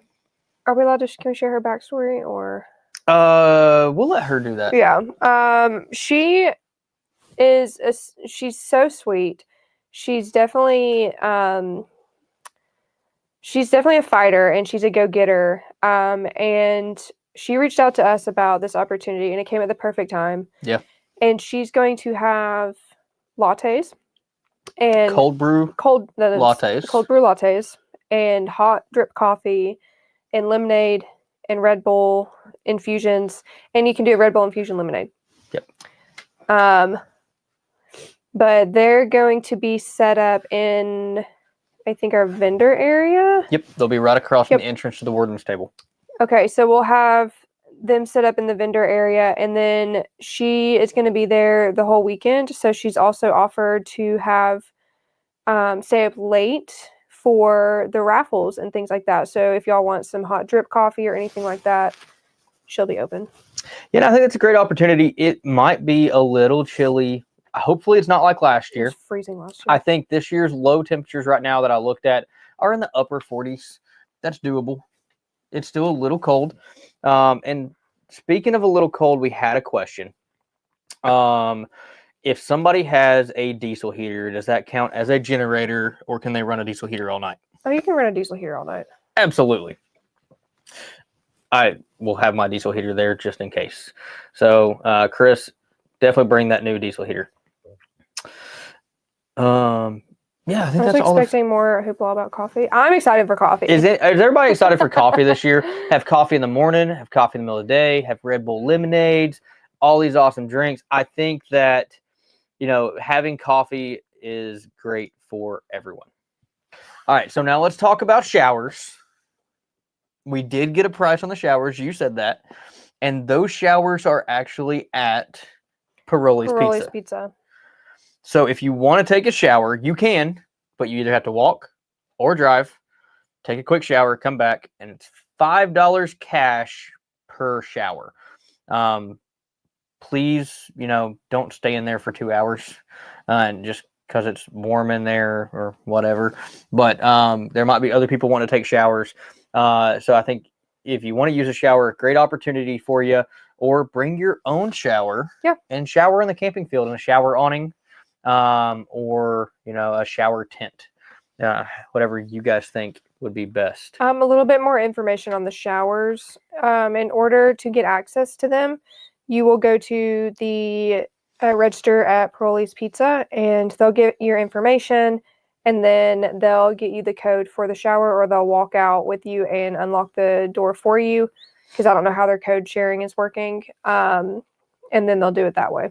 are we allowed to? Can we share her backstory or? We'll let her do that. Yeah. She's so sweet. She's definitely a fighter, and she's a go-getter. And she reached out to us about this opportunity, and it came at the perfect time. Yeah. And she's going to have lattes and cold brew lattes and hot drip coffee and lemonade and Red Bull infusions, and you can do a Red Bull infusion lemonade. Yep. But they're going to be set up in, I think, our vendor area. Yep, they'll be right across from the entrance to the warden's table. Okay, so we'll have them set up in the vendor area, and then she is going to be there the whole weekend. So she's also offered to have stay up late for the raffles and things like that. So if y'all want some hot drip coffee or anything like that, she'll be open. Yeah, I think it's a great opportunity. It might be a little chilly. Hopefully it's not like last year. It was freezing last year. I think this year's low temperatures right now that I looked at are in the upper 40s. That's doable. It's still a little cold. And speaking of a little cold, we had a question. If somebody has a diesel heater, does that count as a generator, or can they run a diesel heater all night? Oh, you can run a diesel heater all night. Absolutely. I will have my diesel heater there just in case. So, Chris, definitely bring that new diesel heater. Yeah, I think that's all. I was expecting more hoopla about coffee. I'm excited for coffee. Is everybody excited for coffee this year? Have coffee in the morning, have coffee in the middle of the day, have Red Bull lemonades, all these awesome drinks. I think that, having coffee is great for everyone. All right, so now let's talk about showers. We did get a price on the showers. You said that. And those showers are actually at Paroli's Pizza. So if you want to take a shower, you can, but you either have to walk or drive, take a quick shower, come back, and it's $5 cash per shower. Please, don't stay in there for 2 hours, and just because it's warm in there or whatever. But there might be other people wanting to take showers. So I think if you want to use a shower, great opportunity for you. Or bring your own shower and shower in the camping field in a shower awning. Or a shower tent, whatever you guys think would be best. A little bit more information on the showers. In order to get access to them, you will go to the register at Paroli's Pizza, and they'll get your information, and then they'll get you the code for the shower, or they'll walk out with you and unlock the door for you, because I don't know how their code sharing is working. And then they'll do it that way.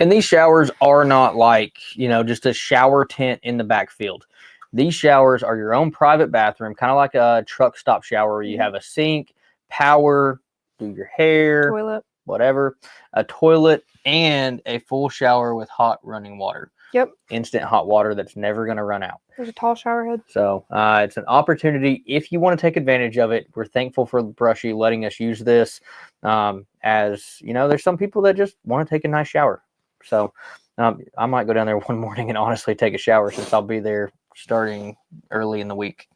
And these showers are not like, just a shower tent in the backfield. These showers are your own private bathroom, kind of like a truck stop shower where you have a sink, power, do your hair, Toilet. whatever, a toilet, and a full shower with hot running water. Yep. Instant hot water that's never going to run out. There's a tall shower head. So it's an opportunity if you want to take advantage of it. We're thankful for Brushy letting us use this. As you know, there's some people that just want to take a nice shower. So I might go down there one morning and honestly take a shower since I'll be there starting early in the week.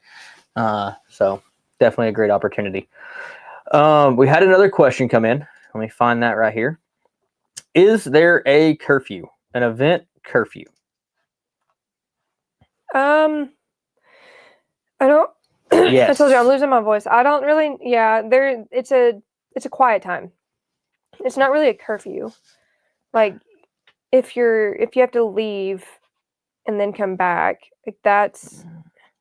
So definitely a great opportunity. We had another question come in. Let me find that right here. Is there a curfew, an event curfew? I don't. Yes. I told you I'm losing my voice. I don't really. Yeah, it's a quiet time. It's not really a curfew. Like if you have to leave and then come back, like that's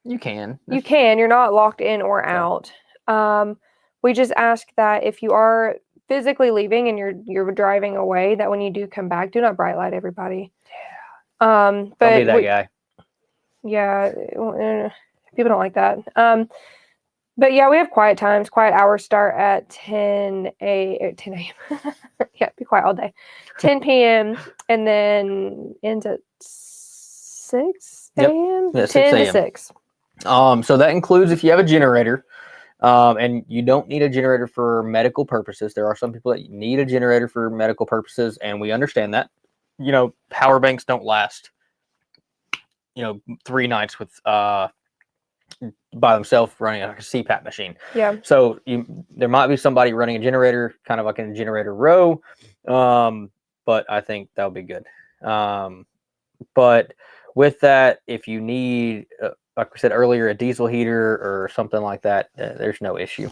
You can. You're not locked in or out. We just ask that if you are physically leaving and you're driving away, that when you do come back, do not bright light everybody. Don't But be that guy. Yeah, people don't like that. But yeah, we have quiet times. Quiet hours start at 10 a.m. Yeah, be quiet all day. 10 p.m. and then ends at 6 a.m. Yeah, 10 6 to 6. So that includes if you have a generator, and you don't need a generator for medical purposes. There are some people that need a generator for medical purposes, and we understand that. You know, power banks don't last, 3 nights with by themselves running a CPAP machine. Yeah. So there might be somebody running a generator, kind of like in a generator row, but I think that'll be good. But with that, if you need, like we said earlier, a diesel heater or something like that, there's no issue.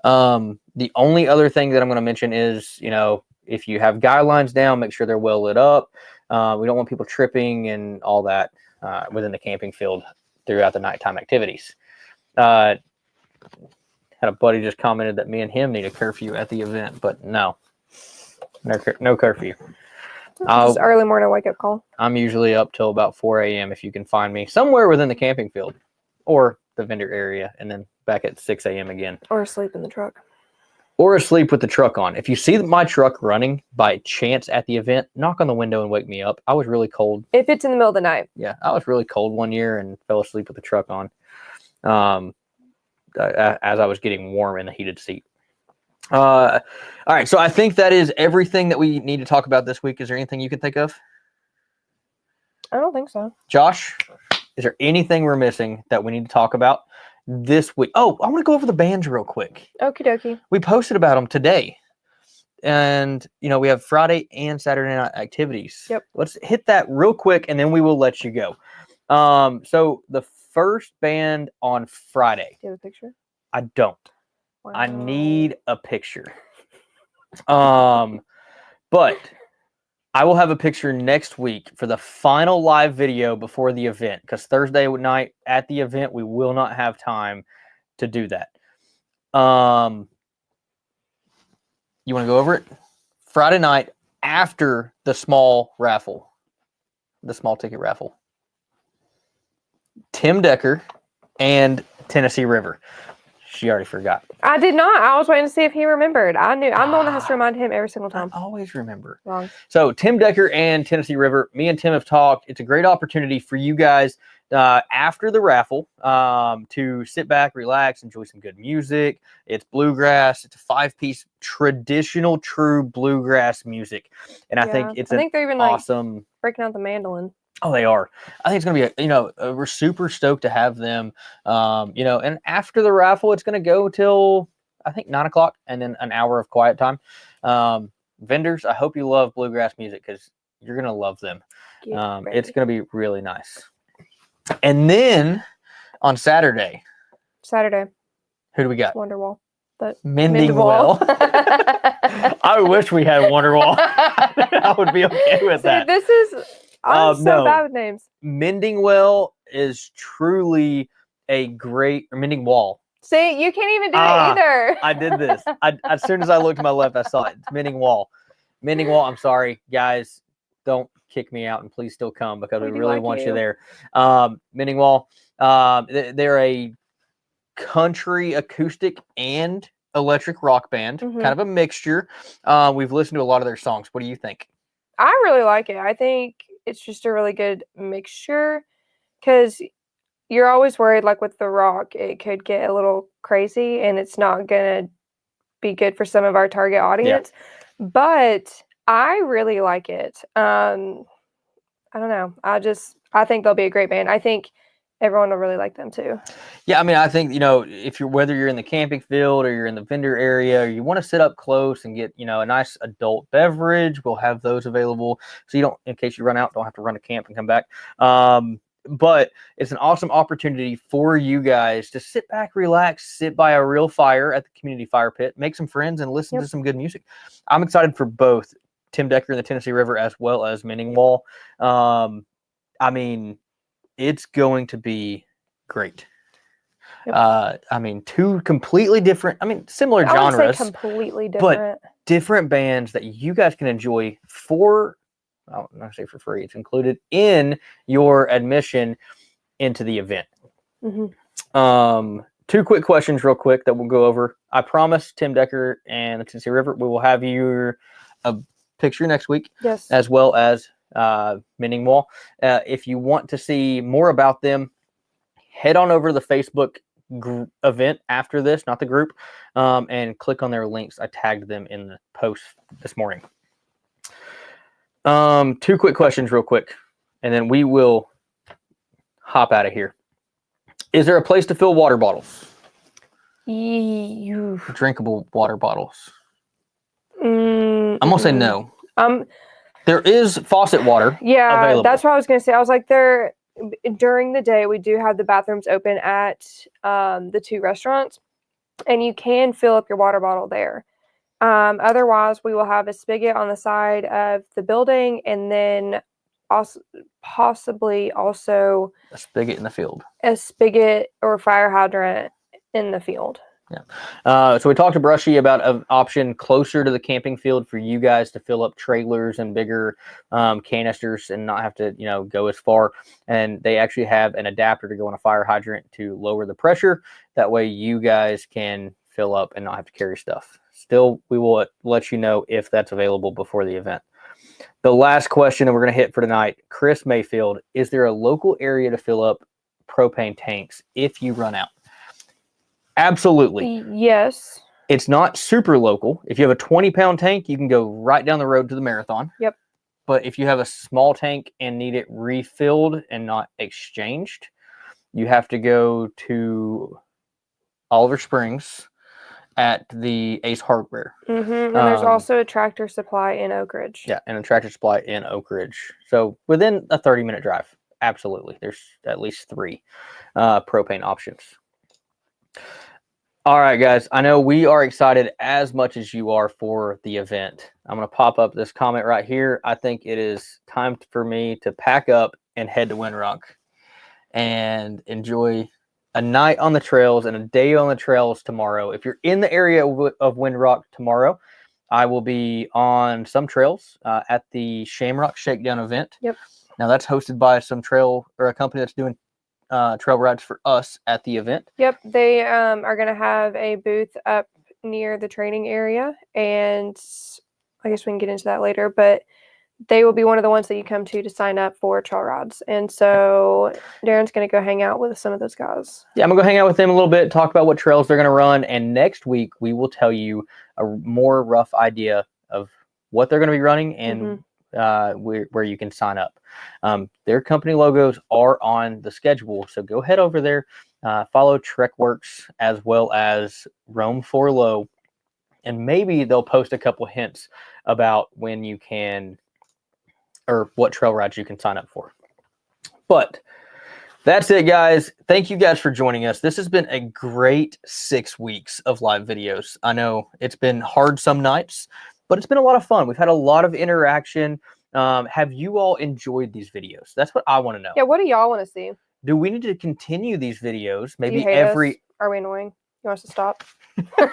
The only other thing that I'm going to mention is, if you have guy lines down, make sure they're well lit up. We don't want people tripping and all that within the camping field throughout the nighttime activities. Had a buddy just commented that me and him need a curfew at the event, but no curfew. Just early morning wake up call. I'm usually up till about 4 a.m. if you can find me somewhere within the camping field or the vendor area, and then back at 6 a.m. again. Or asleep in the truck. Or asleep with the truck on. If you see my truck running by chance at the event, knock on the window and wake me up. I was really cold. If it's in the middle of the night. Yeah, I was really cold one year and fell asleep with the truck on as I was getting warm in the heated seat. All right, so I think that is everything that we need to talk about this week. Is there anything you can think of? I don't think so. Josh, is there anything we're missing that we need to talk about this week? Oh, I want to go over the bands real quick. Okie dokie. We posted about them today. And, we have Friday and Saturday night activities. Yep. Let's hit that real quick, and then we will let you go. So the first band on Friday. Do you have a picture? I don't. Wow. I need a picture. But I will have a picture next week for the final live video before the event, because Thursday night at the event, we will not have time to do that. You want to go over it? Friday night after the small raffle, the small ticket raffle. Tim Decker and Tennessee River. She already forgot. I did not. I was waiting to see if he remembered. I knew. I'm the one that has to remind him every single time. I always remember. Wrong. So Tim Decker and Tennessee River, me and Tim have talked. It's a great opportunity for you guys after the raffle to sit back, relax, enjoy some good music. It's bluegrass. It's a 5-piece traditional true bluegrass music. And I think it's they're even awesome. Breaking out the mandolin. Oh, they are. I think it's going to be, we're super stoked to have them, and after the raffle, it's going to go till, I think, 9 o'clock and then an hour of quiet time. Vendors, I hope you love bluegrass music because you're going to love them. It's going to be really nice. And then on Saturday. Who do we got? Wonderwall. Mending Well. I wish we had Wonderwall. I would be okay with that. This is... I'm so bad with names. Mending Well is truly a great... Or Mending Wall. See, you can't even do it either. I did this. As soon as I looked to my left, I saw it. It's Mending Wall. Mending Wall, I'm sorry, guys. Don't kick me out and please still come because we We do really like want you you. there. Meaningwall, they're a country acoustic and electric rock band, Mhm. kind of a mixture. We've listened to a lot of their songs. What do you think? I really like it. I think it's just a really good mixture because you're always worried, like with the rock, it could get a little crazy and it's not gonna be good for some of our target audience. But I really like it. I don't know. I think they'll be a great band. I think everyone will really like them too. Yeah, I mean, I think, if whether you're in the camping field or you're in the vendor area, or you want to sit up close and get, a nice adult beverage, we'll have those available. So you don't, in case you run out, don't have to run to camp and come back. But it's an awesome opportunity for you guys to sit back, relax, sit by a real fire at the community fire pit, make some friends, and listen to some good music. I'm excited for both Tim Decker and the Tennessee River as well as Meaningwall. I mean, it's going to be great. Yep. I mean, two completely different, similar I wouldn't genres, say completely different. different bands that you guys can enjoy for, I'm not say for free, it's included in your admission into the event. Mm-hmm. Two quick questions real quick that we'll go over. I promise Tim Decker and the Tennessee River, we will have your a picture next week, Yes. as well as Meaningwall. If you want to see more about them, head on over to the Facebook event after this, not the group, and click on their links. I tagged them in the post this morning. Two quick questions real quick, and then we will hop out of here. Is there a place to fill water bottles? Drinkable water bottles. I'm going to say no. There is faucet water. Yeah, available. That's what I was going to say. I was like, during the day, we do have the bathrooms open at the two restaurants, and you can fill up your water bottle there. Otherwise, we will have a spigot on the side of the building, and then possibly also a spigot in the field. A spigot or fire hydrant in the field. Yeah. So we talked to Brushy about an option closer to the camping field for you guys to fill up trailers and bigger canisters and not have to, go as far. And they actually have an adapter to go on a fire hydrant to lower the pressure. That way you guys can fill up and not have to carry stuff. Still, we will let you know if that's available before the event. The last question that we're going to hit for tonight, Chris Mayfield, is there a local area to fill up propane tanks if you run out? Absolutely. Yes. It's not super local. If you have a 20-pound tank, you can go right down the road to the marathon. Yep. But if you have a small tank and need it refilled and not exchanged, you have to go to Oliver Springs at the Ace Hardware. Mm-hmm. And there's also a Tractor Supply in Oak Ridge. Yeah, and a Tractor Supply in Oak Ridge. So within a 30-minute drive, absolutely. There's at least 3 propane options. All right, guys. I know we are excited as much as you are for the event. I'm going to pop up this comment right here. I think it is time for me to pack up and head to Windrock and enjoy a night on the trails and a day on the trails tomorrow. If you're in the area of Windrock tomorrow, I will be on some trails at the Shamrock Shakedown event. Yep. Now that's hosted by some trail or a company that's doing trail rides for us at the event. Yep. They are going to have a booth up near the training area, and I guess we can get into that later, but they will be one of the ones that you come to sign up for trail rides. And so Darren's going to go hang out with some of those guys. Yeah, I'm going to go hang out with them a little bit, talk about what trails they're going to run. And next week, we will tell you a more rough idea of what they're going to be running and where you can sign up. Their company logos are on the schedule. So go head over there, follow TrekWorks as well as Roam 4 Low. And maybe they'll post a couple hints about when you can or what trail rides you can sign up for. But that's it, guys. Thank you guys for joining us. This has been a great 6 weeks of live videos. I know it's been hard some nights, but it's been a lot of fun. We've had a lot of interaction. Have you all enjoyed these videos? That's what I want to know. Yeah, what do y'all want to see? Do we need to continue these videos? Maybe do you hate every... us? Are we annoying? You want us to stop? I'm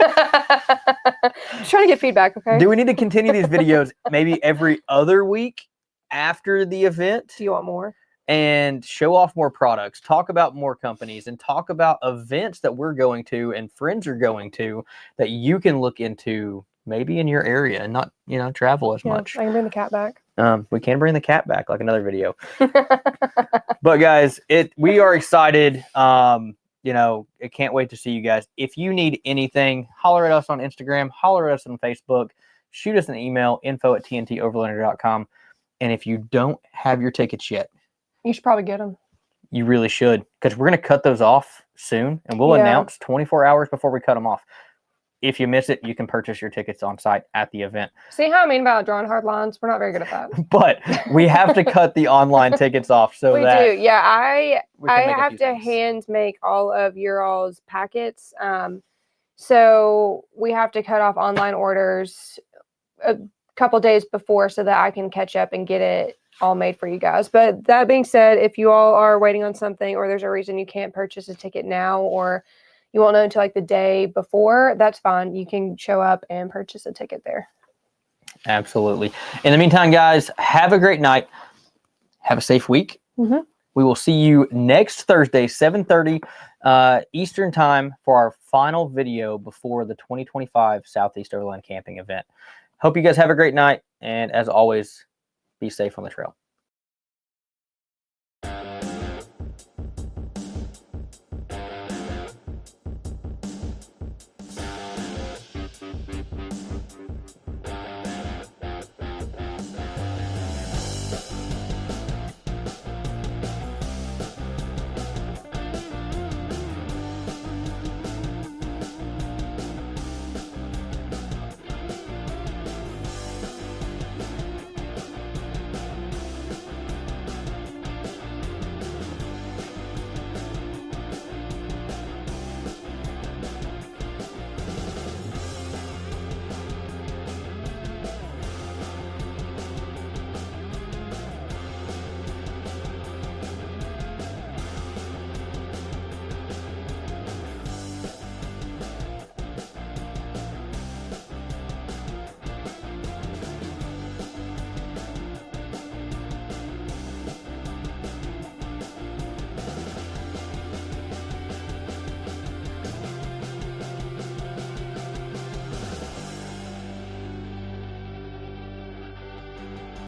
just trying to get feedback, okay? Do we need to continue these videos maybe every other week after the event. Do you want more? And show off more products, talk about more companies, and talk about events that we're going to and friends are going to that you can look into maybe in your area and not, travel as much. I can bring the cat back. We can bring the cat back, like another video. But guys, we are excited. I can't wait to see you guys. If you need anything, holler at us on Instagram, holler at us on Facebook, shoot us an email, info@TNToverlander.com. And if you don't have your tickets yet, you should probably get them. You really should, because we're going to cut those off soon, and we'll announce 24 hours before we cut them off. If you miss it, you can purchase your tickets on site at the event. See how I mean about drawing hard lines? We're not very good at that. But we have to cut the online tickets off so we that do. Yeah, I have to things. hand make all of your all's packets. So we have to cut off online orders a couple days before so that I can catch up and get it all made for you guys. But that being said, if you all are waiting on something or there's a reason you can't purchase a ticket now or you won't know until like the day before, that's fine. You can show up and purchase a ticket there. Absolutely. In the meantime, guys, have a great night. Have a safe week. Mm-hmm. We will see you next Thursday, 7:30 Eastern time for our final video before the 2025 Southeast Overland Camping Event. Hope you guys have a great night. And as always, be safe on the trail.